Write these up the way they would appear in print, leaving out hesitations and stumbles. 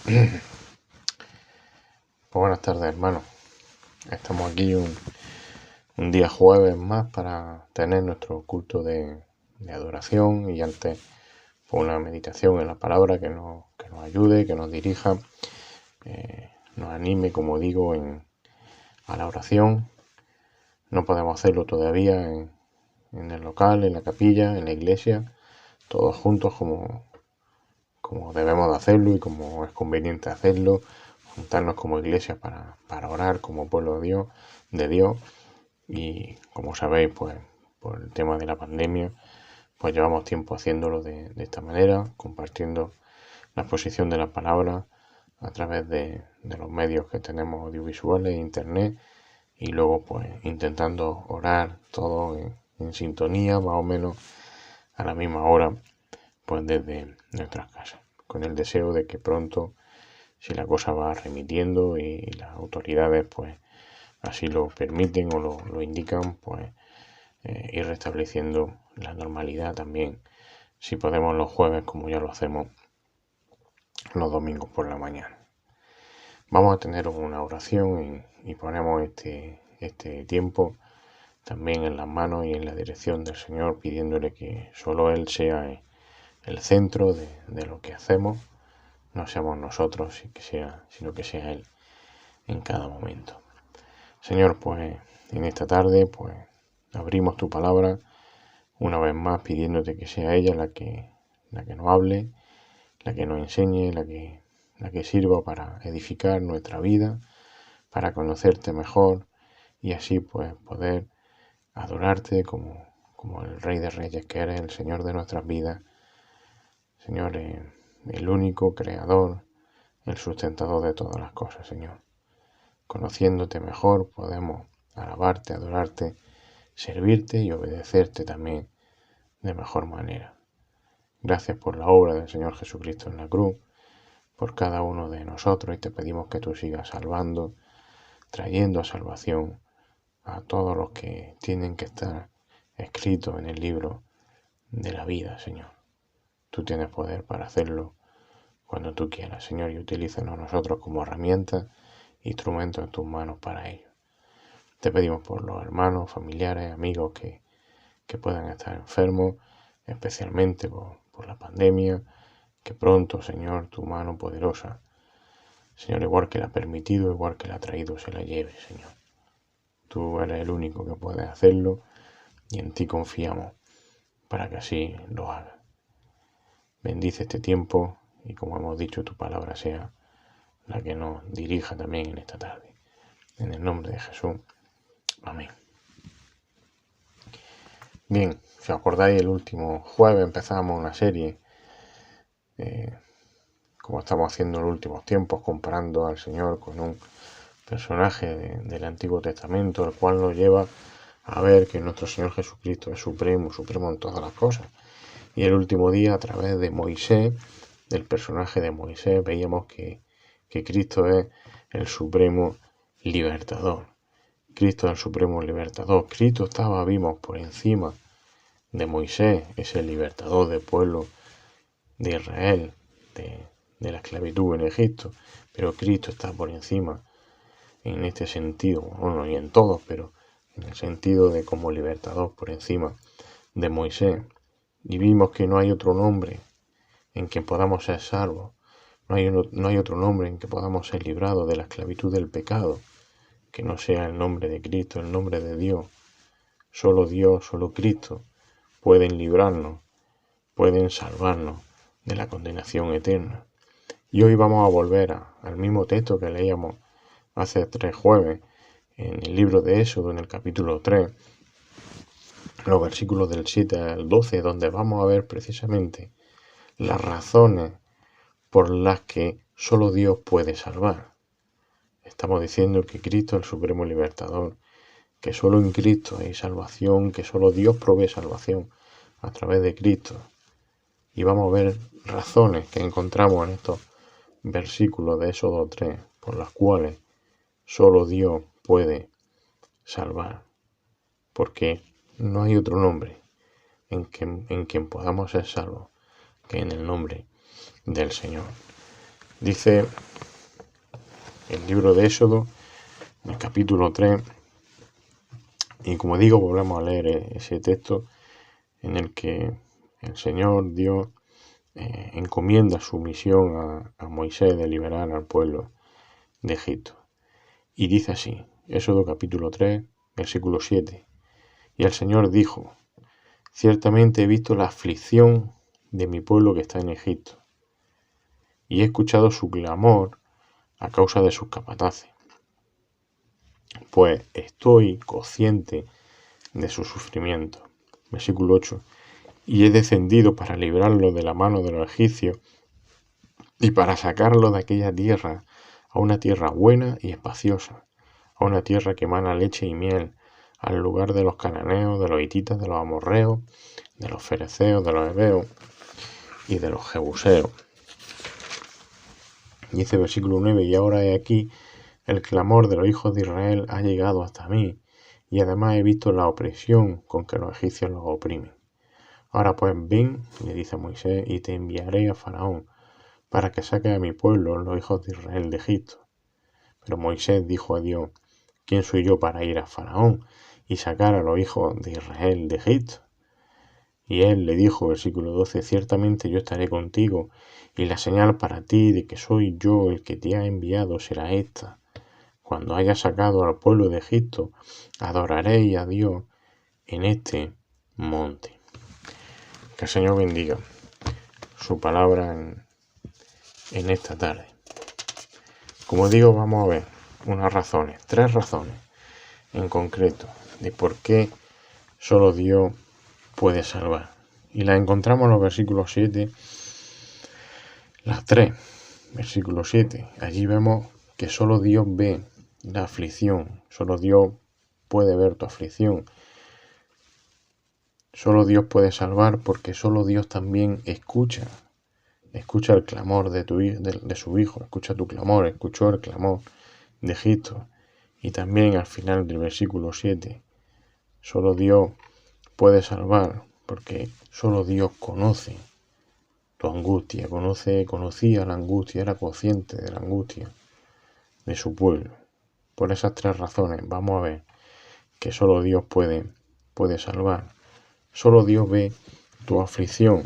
Pues buenas tardes, hermanos. Estamos aquí un día jueves más para tener nuestro culto de adoración y antes pues, una meditación en la palabra que nos ayude, que nos dirija, nos anime, como digo, a la oración. No podemos hacerlo todavía en el local, en la capilla, en la iglesia, todos juntos como debemos de hacerlo y como es conveniente hacerlo, juntarnos como iglesia para orar como pueblo de Dios. Y como sabéis, pues por el tema de la pandemia, pues llevamos tiempo haciéndolo de esta manera, compartiendo la exposición de la palabra a través de los medios que tenemos audiovisuales, internet, y luego pues intentando orar todo en sintonía, más o menos a la misma hora, pues desde nuestras casas, con el deseo de que pronto, si la cosa va remitiendo y las autoridades pues así lo permiten o lo indican, pues ir restableciendo la normalidad también, si podemos los jueves como ya lo hacemos los domingos por la mañana. Vamos a tener una oración y ponemos este tiempo también en las manos y en la dirección del Señor, pidiéndole que solo Él sea el centro de lo que hacemos, no seamos nosotros, sino que sea Él en cada momento. Señor, pues en esta tarde pues abrimos tu palabra una vez más pidiéndote que sea ella la que nos hable, la que nos enseñe, la que sirva para edificar nuestra vida, para conocerte mejor y así pues poder adorarte como el Rey de Reyes que eres, el Señor de nuestras vidas. Señor, el único creador, el sustentador de todas las cosas, Señor. Conociéndote mejor podemos alabarte, adorarte, servirte y obedecerte también de mejor manera. Gracias por la obra del Señor Jesucristo en la cruz, por cada uno de nosotros, y te pedimos que tú sigas salvando, trayendo a salvación a todos los que tienen que estar escritos en el libro de la vida, Señor. Tú tienes poder para hacerlo cuando tú quieras, Señor, y utilízanos a nosotros como herramientas, instrumentos en tus manos para ello. Te pedimos por los hermanos, familiares, amigos que puedan estar enfermos, especialmente por la pandemia, que pronto, Señor, tu mano poderosa, Señor, igual que la ha permitido, igual que la ha traído, se la lleve, Señor. Tú eres el único que puede hacerlo y en ti confiamos para que así lo haga. Bendice este tiempo y, como hemos dicho, tu palabra sea la que nos dirija también en esta tarde. En el nombre de Jesús. Amén. Bien, si os acordáis, el último jueves empezamos una serie, como estamos haciendo en los últimos tiempos, comparando al Señor con un personaje del Antiguo Testamento, el cual nos lleva a ver que nuestro Señor Jesucristo es supremo en todas las cosas. Y el último día, a través de Moisés, del personaje de Moisés, veíamos que Cristo es el supremo libertador. Cristo es el supremo libertador. Cristo vimos, por encima de Moisés, ese libertador del pueblo de Israel, de la esclavitud en Egipto. Pero Cristo está por encima en este sentido, bueno, y en todos, pero en el sentido de como libertador por encima de Moisés. Y vimos que no hay otro nombre en que podamos ser salvos, no hay otro nombre en que podamos ser librados de la esclavitud del pecado, que no sea el nombre de Cristo, el nombre de Dios. Solo Dios, solo Cristo pueden librarnos, pueden salvarnos de la condenación eterna. Y hoy vamos a volver al mismo texto que leíamos hace 3 jueves en el libro de Éxodo, en el capítulo 3, los versículos del 7 al 12, donde vamos a ver precisamente las razones por las que solo Dios puede salvar. Estamos diciendo que Cristo es el supremo libertador, que solo en Cristo hay salvación, que solo Dios provee salvación a través de Cristo. Y vamos a ver razones que encontramos en estos versículos de Éxodo 3, por las cuales solo Dios puede salvar. Porque no hay otro nombre en quien podamos ser salvos que en el nombre del Señor. Dice el libro de Éxodo, en el capítulo 3, y como digo, volvemos a leer ese texto en el que el Señor Dios encomienda su misión a Moisés de liberar al pueblo de Egipto. Y dice así, Éxodo capítulo 3, versículo 7. Y el Señor dijo, ciertamente he visto la aflicción de mi pueblo que está en Egipto, y he escuchado su clamor a causa de sus capataces, pues estoy consciente de su sufrimiento. Versículo 8. Y he descendido para librarlo de la mano de los egipcios y para sacarlo de aquella tierra a una tierra buena y espaciosa, a una tierra que emana leche y miel, al lugar de los cananeos, de los hititas, de los amorreos, de los fereceos, de los heveos y de los jebuseos. Dice versículo 9, y ahora he aquí, el clamor de los hijos de Israel ha llegado hasta mí, y además he visto la opresión con que los egipcios los oprimen. Ahora pues ven, le dice Moisés, y te enviaré a Faraón, para que saque a mi pueblo, los hijos de Israel, de Egipto. Pero Moisés dijo a Dios, ¿quién soy yo para ir a Faraón y sacar a los hijos de Israel de Egipto? Y él le dijo, versículo 12, ciertamente yo estaré contigo, y la señal para ti de que soy yo el que te ha enviado será esta. Cuando hayas sacado al pueblo de Egipto, adoraréis a Dios en este monte. Que el Señor bendiga su palabra en esta tarde. Como digo, vamos a ver unas razones, 3 razones en concreto de por qué solo Dios puede salvar. Y las encontramos en los versículos 7, las 3, versículo 7. Allí vemos que solo Dios ve la aflicción, solo Dios puede ver tu aflicción. Solo Dios puede salvar porque solo Dios también escucha el clamor de su Hijo, escucha tu clamor, escuchó el clamor de Egipto. Y también al final del versículo 7, solo Dios puede salvar porque solo Dios conoce tu angustia, conocía la angustia, era consciente de la angustia de su pueblo. Por esas 3 razones vamos a ver que solo Dios puede salvar. Solo Dios ve tu aflicción.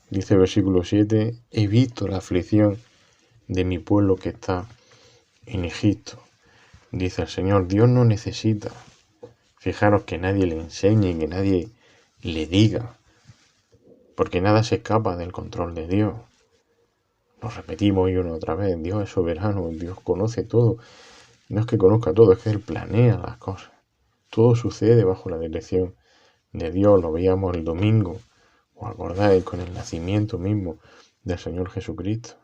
Dice el versículo 7, he visto la aflicción de mi pueblo que está en Egipto. Dice el Señor, Dios no necesita, fijaros, que nadie le enseñe, que nadie le diga, porque nada se escapa del control de Dios. Lo repetimos y una otra vez, Dios es soberano, Dios conoce todo. No es que conozca todo, es que Él planea las cosas. Todo sucede bajo la dirección de Dios. Lo veíamos el domingo, os acordáis, con el nacimiento mismo del Señor Jesucristo.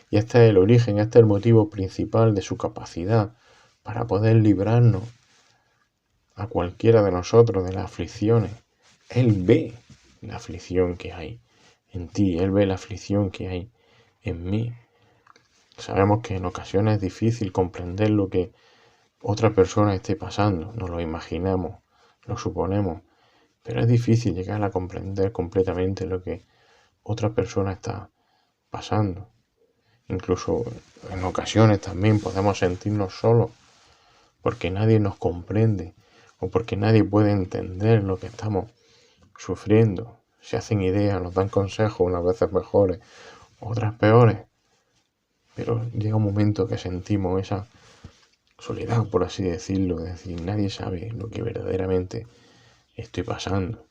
Y este es el origen, este es el motivo principal de su capacidad para poder librarnos a cualquiera de nosotros de las aflicciones. Él ve la aflicción que hay en ti, Él ve la aflicción que hay en mí. Sabemos que en ocasiones es difícil comprender lo que otra persona esté pasando, nos lo imaginamos, lo suponemos, pero es difícil llegar a comprender completamente lo que otra persona está pasando. Incluso en ocasiones también podemos sentirnos solos porque nadie nos comprende o porque nadie puede entender lo que estamos sufriendo. Se hacen ideas, nos dan consejos, unas veces mejores, otras peores, pero llega un momento que sentimos esa soledad, por así decirlo, es decir, nadie sabe lo que verdaderamente estoy pasando.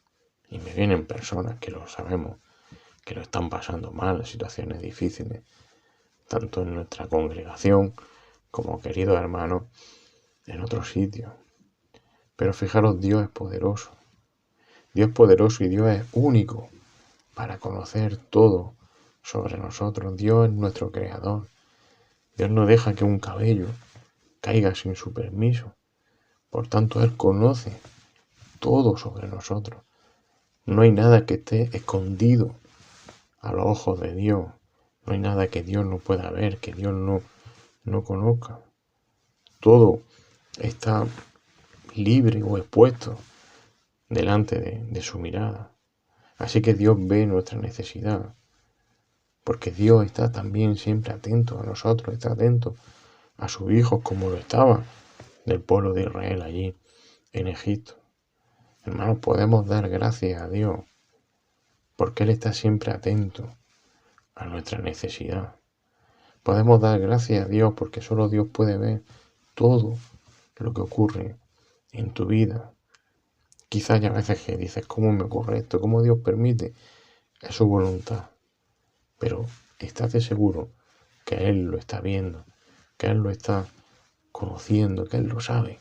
Y me vienen personas que lo sabemos, que lo están pasando mal, situaciones difíciles, tanto en nuestra congregación como, queridos hermanos, en otros sitios. Pero fijaros, Dios es poderoso. Dios es poderoso y Dios es único para conocer todo sobre nosotros. Dios es nuestro creador. Dios no deja que un cabello caiga sin su permiso. Por tanto, Él conoce todo sobre nosotros. No hay nada que esté escondido a los ojos de Dios. No hay nada que Dios no pueda ver, que Dios no conozca. Todo está libre o expuesto delante de su mirada. Así que Dios ve nuestra necesidad. porque Dios está también siempre atento a nosotros, está atento a sus hijos como lo estaba del pueblo de Israel allí en Egipto. Hermanos, podemos dar gracias a Dios porque Él está siempre atento a nuestra necesidad. Podemos dar gracias a Dios porque solo Dios puede ver todo lo que ocurre en tu vida. Quizás ya a veces que dices, ¿cómo me ocurre esto? ¿Cómo Dios permite? Es su voluntad. Pero estate seguro que Él lo está viendo, que Él lo está conociendo, que Él lo sabe.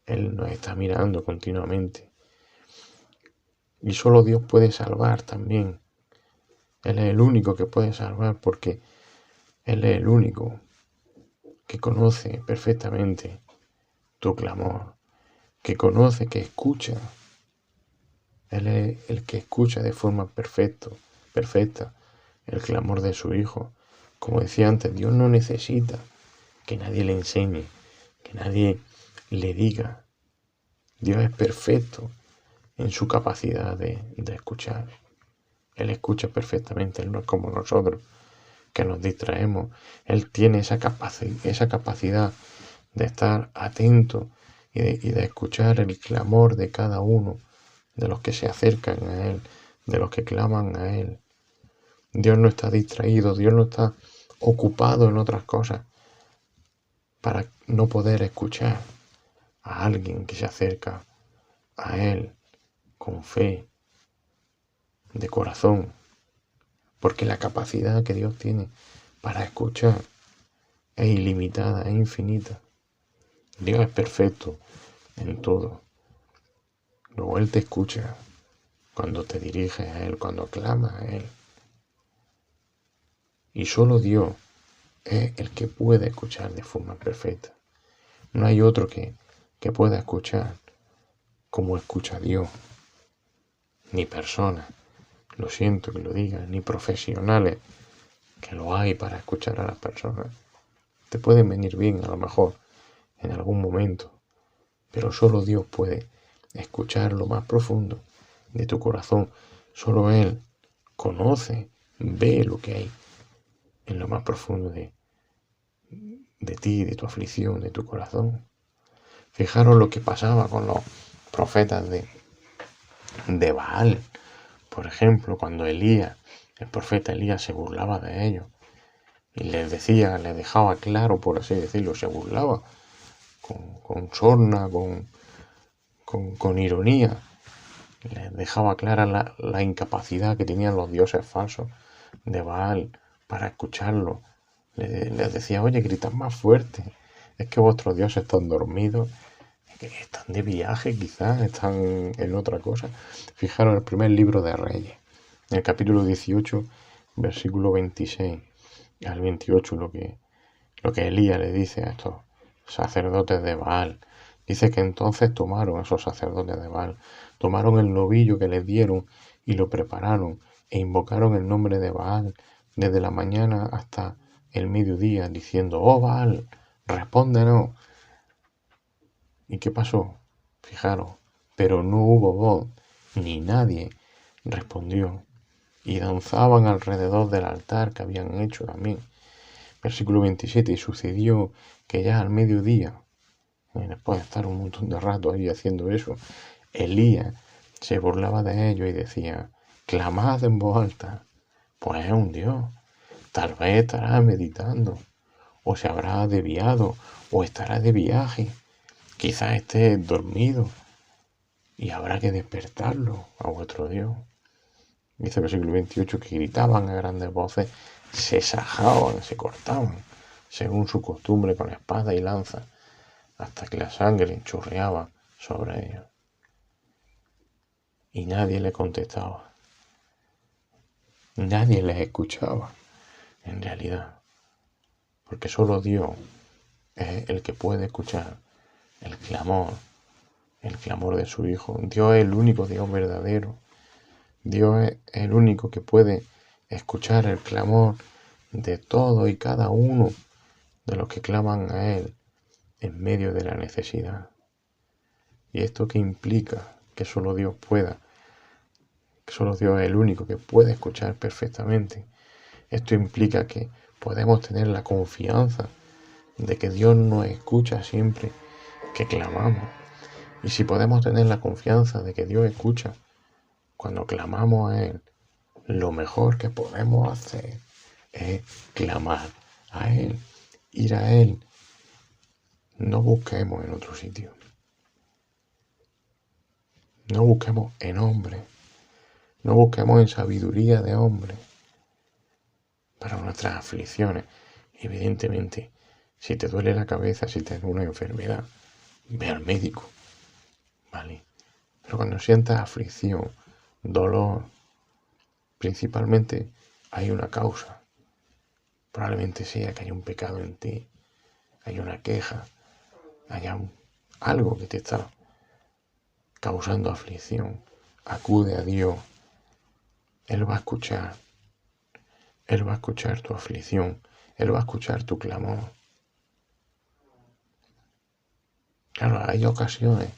Él nos está mirando continuamente. Y solo Dios puede salvar también. Él es el único que puede salvar porque Él es el único que conoce perfectamente tu clamor, que conoce, que escucha. Él es el que escucha de forma perfecta el clamor de su Hijo. Como decía antes, Dios no necesita que nadie le enseñe, que nadie le diga. Dios es perfecto en su capacidad de escuchar. Él escucha perfectamente, Él no es como nosotros, que nos distraemos. Él tiene esa capacidad de estar atento y de escuchar el clamor de cada uno, de los que se acercan a Él, de los que claman a Él. Dios no está distraído, Dios no está ocupado en otras cosas para no poder escuchar a alguien que se acerca a Él con fe, de corazón, porque la capacidad que Dios tiene para escuchar es ilimitada, es infinita. Dios es perfecto en todo. Luego Él te escucha cuando te diriges a Él, cuando clamas a Él. Y solo Dios es el que puede escuchar de forma perfecta. No hay otro que pueda escuchar como escucha Dios. Ni personas, lo siento que lo diga, ni profesionales, que lo hay para escuchar a las personas. Te pueden venir bien a lo mejor en algún momento, pero solo Dios puede escuchar lo más profundo de tu corazón. Solo Él conoce, ve lo que hay en lo más profundo de ti, de tu aflicción, de tu corazón. Fijaros lo que pasaba con los profetas de Baal. Por ejemplo, cuando el profeta Elías se burlaba de ellos y les decía, les dejaba claro, por así decirlo, se burlaba con sorna, con ironía, les dejaba clara la incapacidad que tenían los dioses falsos de Baal para escucharlo. Les decía, oye, gritad más fuerte, es que vuestros dioses están dormidos, que están de viaje quizás, están en otra cosa. Fijaros el primer libro de Reyes, en el capítulo 18, versículo 26 al 28, lo que Elías le dice a estos sacerdotes de Baal. Dice que entonces tomaron esos sacerdotes de Baal, tomaron el novillo que les dieron y lo prepararon e invocaron el nombre de Baal desde la mañana hasta el mediodía, diciendo, oh Baal, respóndenos. ¿Y qué pasó? Fijaros, pero no hubo voz, ni nadie respondió, y danzaban alrededor del altar que habían hecho también. Versículo 27, y sucedió que ya al mediodía, después de estar un montón de rato ahí haciendo eso, Elías se burlaba de ellos y decía, clamad en voz alta, pues es un Dios, tal vez estará meditando, o se habrá desviado, o estará de viaje, quizás esté dormido, y habrá que despertarlo a vuestro Dios. Dice el versículo 28 que gritaban a grandes voces, se sajaban, se cortaban, según su costumbre, con espada y lanza, hasta que la sangre chorreaba sobre ellos. Y nadie le contestaba. Nadie les escuchaba, en realidad. Porque solo Dios es el que puede escuchar el clamor de su Hijo. Dios es el único Dios verdadero. Dios es el único que puede escuchar el clamor de todo y cada uno de los que claman a Él en medio de la necesidad. ¿Y esto qué implica? Que solo Dios es el único que puede escuchar perfectamente Esto implica que podemos tener la confianza de que Dios nos escucha siempre que clamamos. Y si podemos tener la confianza de que Dios escucha cuando clamamos a Él, lo mejor que podemos hacer es clamar a Él, ir a Él. No busquemos en otro sitio. No busquemos en hombres. No busquemos en sabiduría de hombres para nuestras aflicciones. Evidentemente, si te duele la cabeza, si tienes una enfermedad, ve al médico, ¿vale? Pero cuando sientas aflicción, dolor, principalmente hay una causa. Probablemente sea que hay un pecado en ti, hay una queja, haya algo que te está causando aflicción. Acude a Dios. Él va a escuchar. Él va a escuchar tu aflicción. Él va a escuchar tu clamor. Claro, hay ocasiones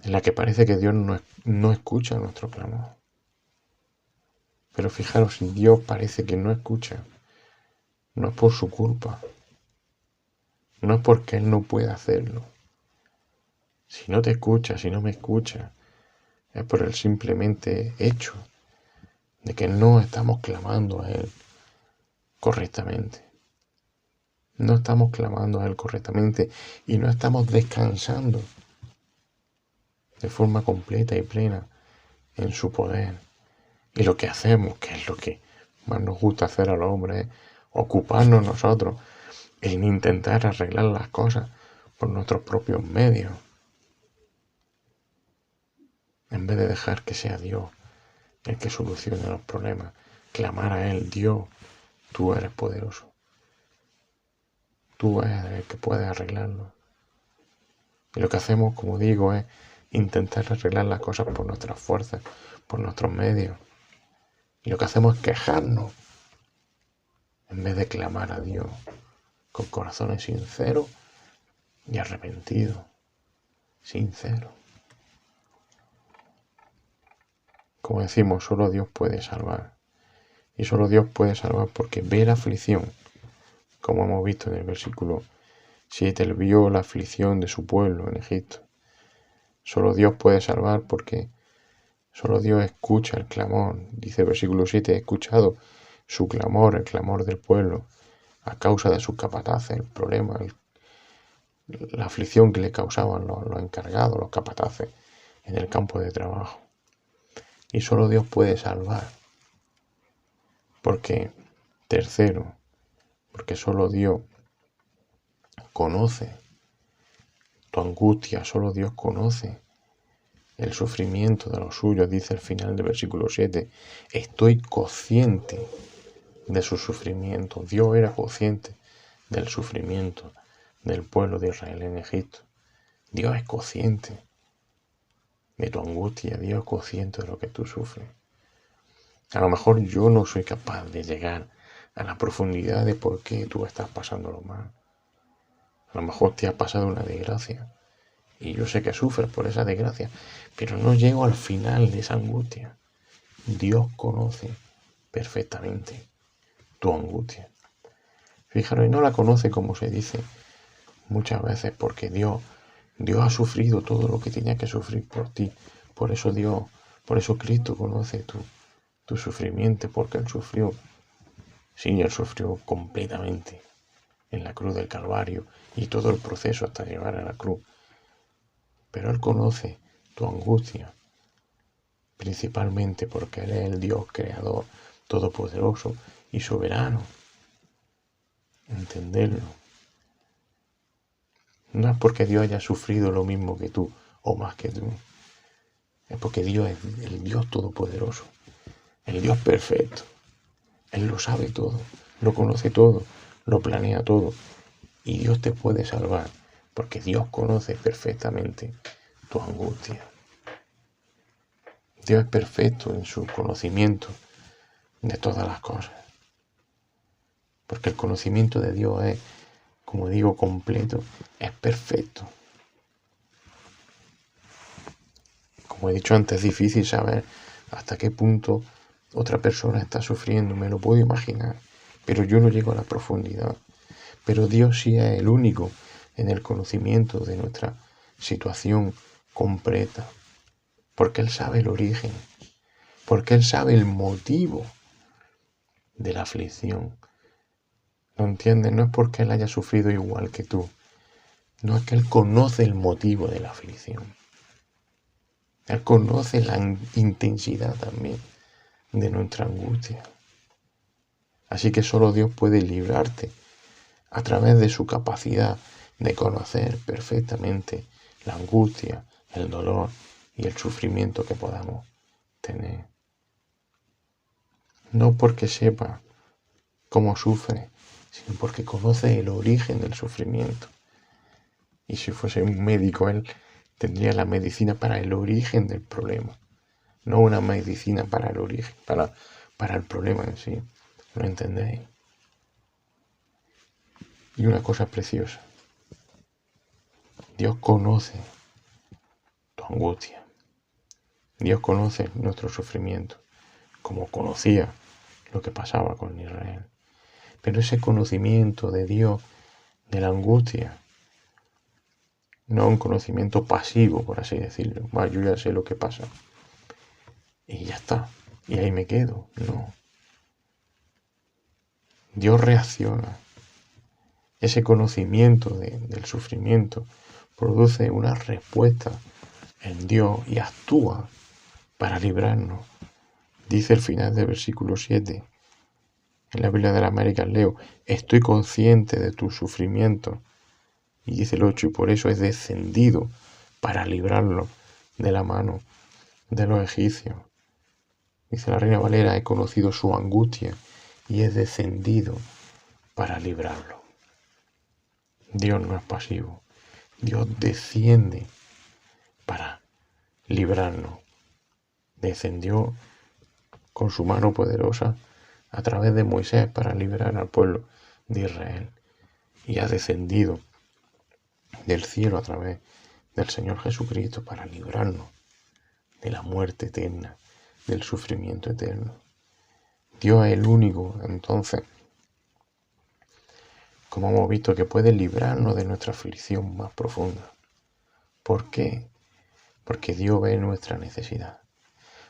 en las que parece que Dios no escucha nuestro clamor. Pero fijaros, si Dios parece que no escucha, no es por su culpa. No es porque Él no pueda hacerlo. Si no te escucha, si no me escucha, es por el simplemente hecho de que no estamos clamando a Él correctamente. No estamos clamando a Él correctamente y no estamos descansando de forma completa y plena en su poder. Y lo que hacemos, que es lo que más nos gusta hacer a los hombres, es ocuparnos nosotros en intentar arreglar las cosas por nuestros propios medios, en vez de dejar que sea Dios el que solucione los problemas. Clamar a Él: Dios, tú eres poderoso, tú eres el que puedes arreglarlo. Y lo que hacemos, como digo, es intentar arreglar las cosas por nuestras fuerzas, por nuestros medios. Y lo que hacemos es quejarnos en vez de clamar a Dios con corazones sinceros y arrepentidos. Sinceros. Como decimos, solo Dios puede salvar. Y solo Dios puede salvar porque ve la aflicción, como hemos visto en el versículo 7, Él vio la aflicción de su pueblo en Egipto. Solo Dios puede salvar porque solo Dios escucha el clamor. Dice el versículo 7, he escuchado su clamor, el clamor del pueblo, a causa de sus capataces, el problema, la aflicción que le causaban los encargados, los capataces en el campo de trabajo. Y solo Dios puede salvar. Porque, tercero, porque solo Dios conoce tu angustia, solo Dios conoce el sufrimiento de los suyos. Dice al final del versículo 7, estoy consciente de su sufrimiento. Dios era consciente del sufrimiento del pueblo de Israel en Egipto. Dios es consciente de tu angustia, Dios es consciente de lo que tú sufres. A lo mejor yo no soy capaz de llegar a la profundidad de por qué tú estás pasándolo mal. A lo mejor te ha pasado una desgracia y yo sé que sufres por esa desgracia, pero no llego al final de esa angustia. Dios conoce perfectamente tu angustia. Fijaros, y no la conoce como se dice muchas veces, porque Dios ha sufrido todo lo que tenía que sufrir por ti. Por eso Cristo conoce tu sufrimiento, porque Él sufrió. Sí, Él sufrió completamente en la cruz del Calvario y todo el proceso hasta llegar a la cruz. Pero Él conoce tu angustia, principalmente porque Él es el Dios creador, todopoderoso y soberano. Entenderlo. No es porque Dios haya sufrido lo mismo que tú o más que tú. Es porque Dios es el Dios todopoderoso, el Dios perfecto. Él lo sabe todo, lo conoce todo, lo planea todo. Y Dios te puede salvar porque Dios conoce perfectamente tu angustia. Dios es perfecto en su conocimiento de todas las cosas. Porque el conocimiento de Dios es, como digo, completo, es perfecto. Como he dicho antes, es difícil saber hasta qué punto otra persona está sufriendo, me lo puedo imaginar, pero yo no llego a la profundidad. Pero Dios sí es el único en el conocimiento de nuestra situación completa, porque Él sabe el origen, porque Él sabe el motivo de la aflicción. ¿No entiendes? No es porque Él haya sufrido igual que tú, no es que Él conoce el motivo de la aflicción. Él conoce la intensidad también de nuestra angustia. Así que solo Dios puede librarte a través de su capacidad de conocer perfectamente la angustia, el dolor y el sufrimiento que podamos tener. No porque sepa cómo sufre, sino porque conoce el origen del sufrimiento. Y si fuese un médico, él tendría la medicina para el origen del problema, no una medicina para el origen, para el problema en sí. ¿Lo entendéis? Y una cosa preciosa. Dios conoce tu angustia. Dios conoce nuestro sufrimiento, como conocía lo que pasaba con Israel. Pero ese conocimiento de Dios, de la angustia, no un conocimiento pasivo, por así decirlo. Bueno, yo ya sé lo que pasa. Y ya está. Y ahí me quedo. No. Dios reacciona. Ese conocimiento del sufrimiento produce una respuesta en Dios y actúa para librarnos. Dice el final del versículo 7, en la Biblia de las Américas leo, estoy consciente de tu sufrimiento. Y dice el 8, y por eso he descendido para librarlo de la mano de los egipcios. Dice la Reina Valera, he conocido su angustia y he descendido para librarlo. Dios no es pasivo. Dios desciende para librarnos. Descendió con su mano poderosa a través de Moisés para liberar al pueblo de Israel. Y ha descendido del cielo a través del Señor Jesucristo para librarnos de la muerte eterna, del sufrimiento eterno. Dios es el único, entonces, como hemos visto, que puede librarnos de nuestra aflicción más profunda. ¿Por qué? Porque Dios ve nuestra necesidad,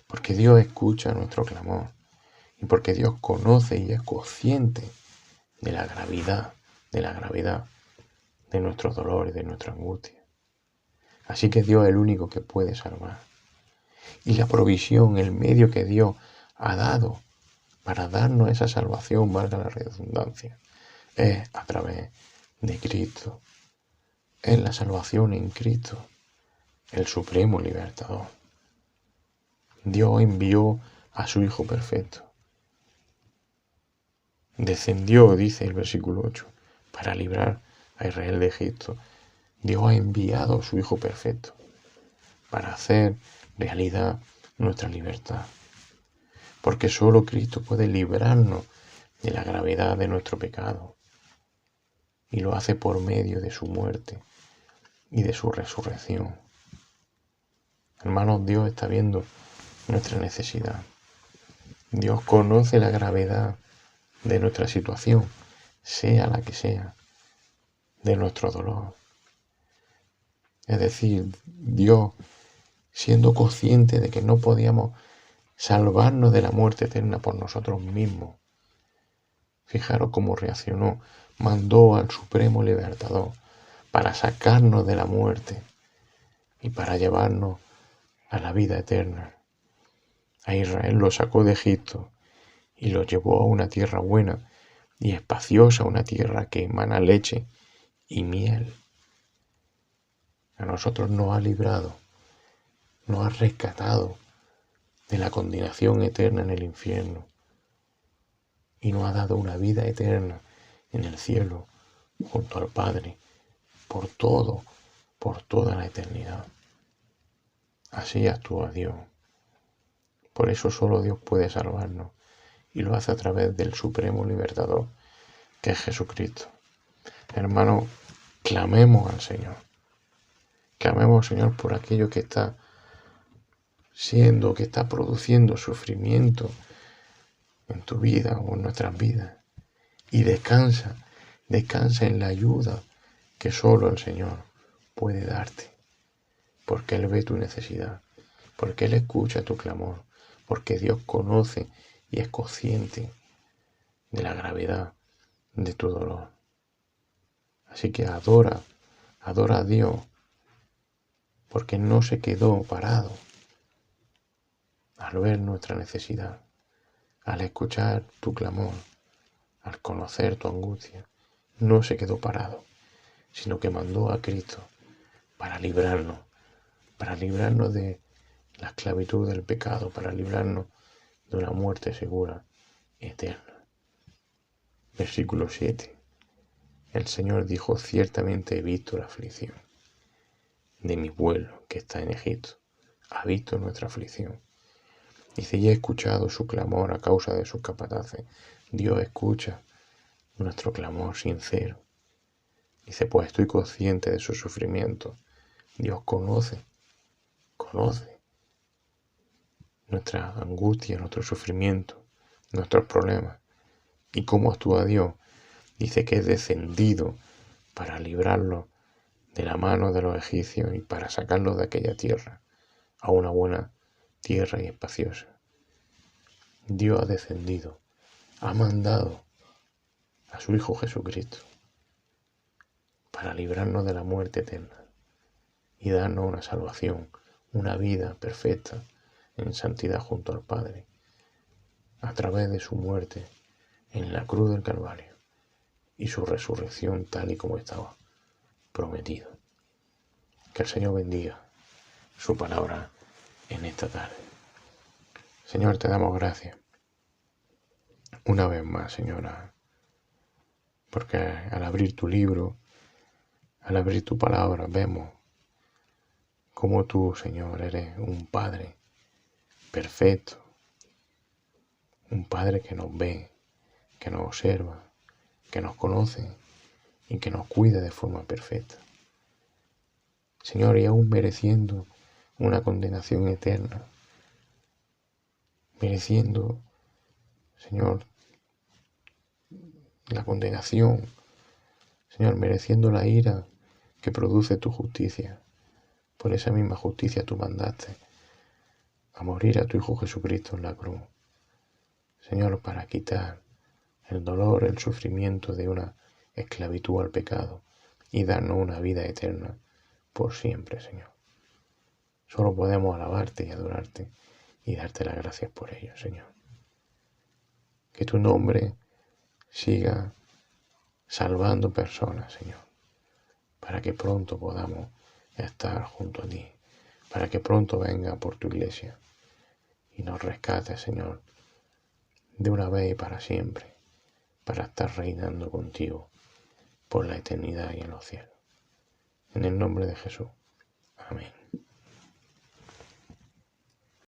porque Dios escucha nuestro clamor y porque Dios conoce y es consciente de la gravedad de nuestros dolores, de nuestra angustia. Así que Dios es el único que puede salvar. Y la provisión, el medio que Dios ha dado para darnos esa salvación, valga la redundancia, es a través de Cristo. Es la salvación en Cristo, el supremo libertador. Dios envió a su Hijo perfecto. Descendió, dice el versículo 8, para librar a Israel de Egipto. Dios ha enviado a su Hijo perfecto para hacer realidad nuestra libertad. Porque solo Cristo puede librarnos de la gravedad de nuestro pecado. Y lo hace por medio de su muerte y de su resurrección. Hermanos, Dios está viendo nuestra necesidad. Dios conoce la gravedad de nuestra situación, sea la que sea, de nuestro dolor. Es decir, Dios, siendo consciente de que no podíamos salvarnos de la muerte eterna por nosotros mismos, fijaros cómo reaccionó, mandó al Supremo Libertador para sacarnos de la muerte y para llevarnos a la vida eterna. A Israel lo sacó de Egipto y lo llevó a una tierra buena y espaciosa, una tierra que emana leche y miel. A nosotros nos ha librado, nos ha rescatado de la condenación eterna en el infierno y nos ha dado una vida eterna en el cielo junto al Padre por toda la eternidad. Así actúa Dios. Por eso solo Dios puede salvarnos y lo hace a través del Supremo Libertador, que es Jesucristo. Hermanos, clamemos al Señor. Clamemos al Señor por aquello que está produciendo sufrimiento en tu vida o en nuestras vidas. Y descansa en la ayuda que solo el Señor puede darte. Porque Él ve tu necesidad, porque Él escucha tu clamor, porque Dios conoce y es consciente de la gravedad de tu dolor. Así que adora a Dios, porque no se quedó parado al ver nuestra necesidad, al escuchar tu clamor, al conocer tu angustia. No se quedó parado, sino que mandó a Cristo para librarnos de la esclavitud del pecado, para librarnos de una muerte segura, eterna. Versículo 7. El Señor dijo: ciertamente he visto la aflicción de mi pueblo que está en Egipto. Ha visto nuestra aflicción. Dice: y he escuchado su clamor a causa de sus capataces. Dios escucha nuestro clamor sincero. Dice: pues estoy consciente de su sufrimiento. Dios conoce nuestra angustia, nuestro sufrimiento, nuestros problemas. ¿Y cómo actúa Dios? Dice que es descendido para librarlos de la mano de los egipcios y para sacarlos de aquella tierra a una buena tierra y espaciosa. Dios ha descendido, ha mandado a su Hijo Jesucristo para librarnos de la muerte eterna y darnos una salvación, una vida perfecta en santidad junto al Padre, a través de su muerte en la cruz del Calvario y su resurrección tal y como estaba prometido. Que el Señor bendiga su palabra en esta tarde. Señor, te damos gracias una vez más, Señora, porque al abrir tu libro, al abrir tu palabra, vemos cómo tú, Señor, eres un Padre perfecto, un Padre que nos ve, que nos observa, que nos conoce y que nos cuida de forma perfecta. Señor, y aún mereciendo una condenación eterna, mereciendo, Señor, la condenación, Señor, mereciendo la ira que produce tu justicia. Por esa misma justicia tú mandaste a morir a tu Hijo Jesucristo en la cruz. Señor, para quitar el dolor, el sufrimiento de una esclavitud al pecado y darnos una vida eterna por siempre, Señor. Solo podemos alabarte y adorarte y darte las gracias por ello, Señor. Que tu nombre siga salvando personas, Señor, para que pronto podamos estar junto a ti, para que pronto venga por tu iglesia y nos rescate, Señor, de una vez y para siempre, para estar reinando contigo por la eternidad y en los cielos. En el nombre de Jesús. Amén.